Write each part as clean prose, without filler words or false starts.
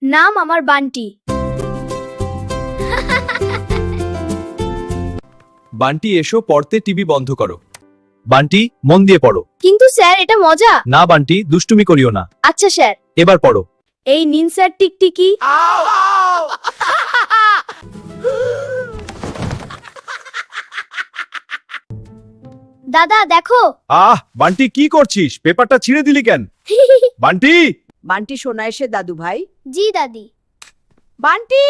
নাম আমার বান্টি। বান্টি এসো পড়তে, টিভি বন্ধ করো। বান্টি মন দিয়ে পড়ো। কিন্তু স্যার এটা মজা। না বান্টি, দুষ্টুমি করিও না। আচ্ছা স্যার। এবার পড়ো। এই নিন স্যার টিকটিকি। দাদা দেখো। বান্টি কি করছিস? পেপারটা ছিঁড়ে দিলি কেন? বান্টি! বান্টি শোনা এসে দাদু ভাই। জি দাদি। বান্টি!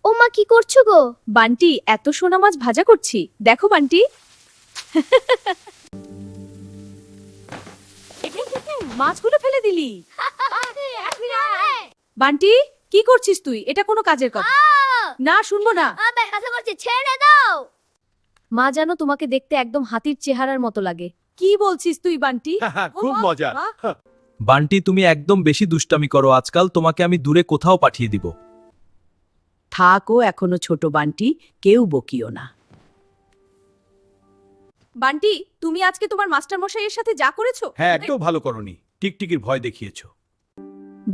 ও মা কি করছো গো? বান্টি এত সোনা মাছ ভাজা করছি, দেখো বান্টি। মাছগুলো ফেলে দিলি। বান্টি কি করছিস তুই? এটা কোনো কাজের কথা না, শুনবো না। ছেড়ে দাও। মা জানো তোমাকে দেখতে একদম হাতির চেহারার মতো লাগে। কি বলছিস তুই বান্টি? খুব মজা। বান্টি তুমি একদম বেশি দুষ্টামি করো আজকাল, তোমাকে আমি দূরে কোথাও পাঠিয়ে দিব। থাকো এখনো ছোট বান্টি, কেউ বকিও না। বান্টি তুমি আজকে তোমার মাস্টার মশাইয়ের সাথে যা করেছো। হ্যাঁ, একটাও ভালো করনি, টিকটিকির ভয় দেখিয়েছো।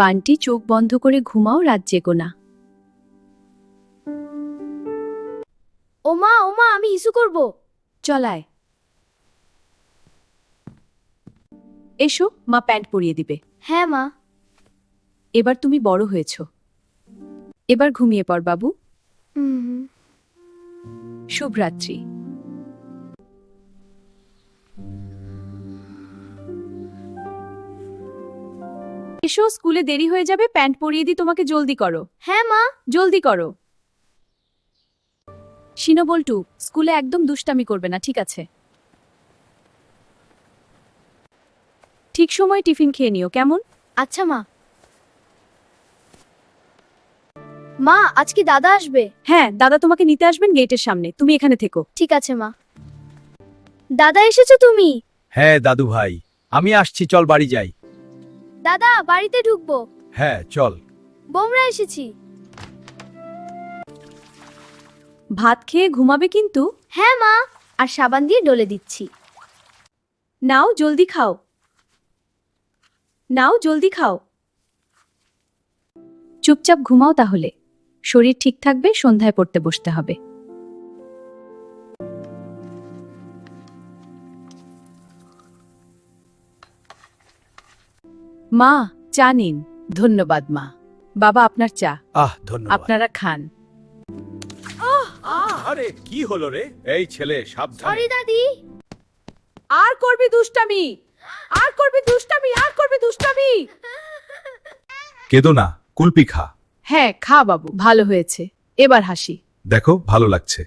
বান্টি চোখ বন্ধ করে ঘুমাও, রাত জেগো না। ও মা আমি ইস্যু করব। চলায় এসো, মা প্যান্ট পরিয়ে দিবে। হ্যাঁ মা। এবার তুমি বড় হয়েছো, এবার ঘুমিয়ে পড় বাবু। শুভরাত্রি। এসো, স্কুলে দেরি হয়ে যাবে, প্যান্ট পরিয়ে দি তোমাকে, জলদি করো। হ্যাঁ মা। জলদি করো। শিনো বল্টু, স্কুলে একদম দুষ্টামি করবে না, ঠিক আছে? ঠিক সময় টিফিন খেয়ে নিও, কেমন? আচ্ছা মা। মা আজ কি দাদা আসবে? হ্যাঁ, দাদা তোমাকে নিতে আসবেন গেটের সামনে, তুমি এখানে থেকো। ঠিক আছে মা। দাদা এসেছো তুমি? হ্যাঁ দাদু ভাই, আমি আসছি, চল বাড়ি যাই। দাদা বাড়িতে ঢুকবো। হ্যাঁ চল। বোমরা এসেছি। ভাত খেয়ে ঘুমাবে কিন্তু। হ্যাঁ মা। আর সাবান দিয়ে ডলে দিচ্ছি। নাও জলদি খাও, নাও জলদি খাও। চুপচাপ ঘুমাও তাহলে, শরীর ঠিক থাকবে, সন্ধ্যায় পড়তে বসতে হবে। মা চা নিন। ধন্যবাদ মা। বাবা আপনার চা। ধন্যবাদ। আপনারা খান। আরে কি হলো রে? এই ছেলে সাবধানে। সরি দাদি। আর করবি দুষ্টামি, আর করবি দুষ্টামি, আর করবি দুষ্টামি। কেঁদো না, কুলপি খা। হ্যাঁ খা বাবু, ভালো হয়েছে, এবার হাসি। দেখো ভালো লাগছে।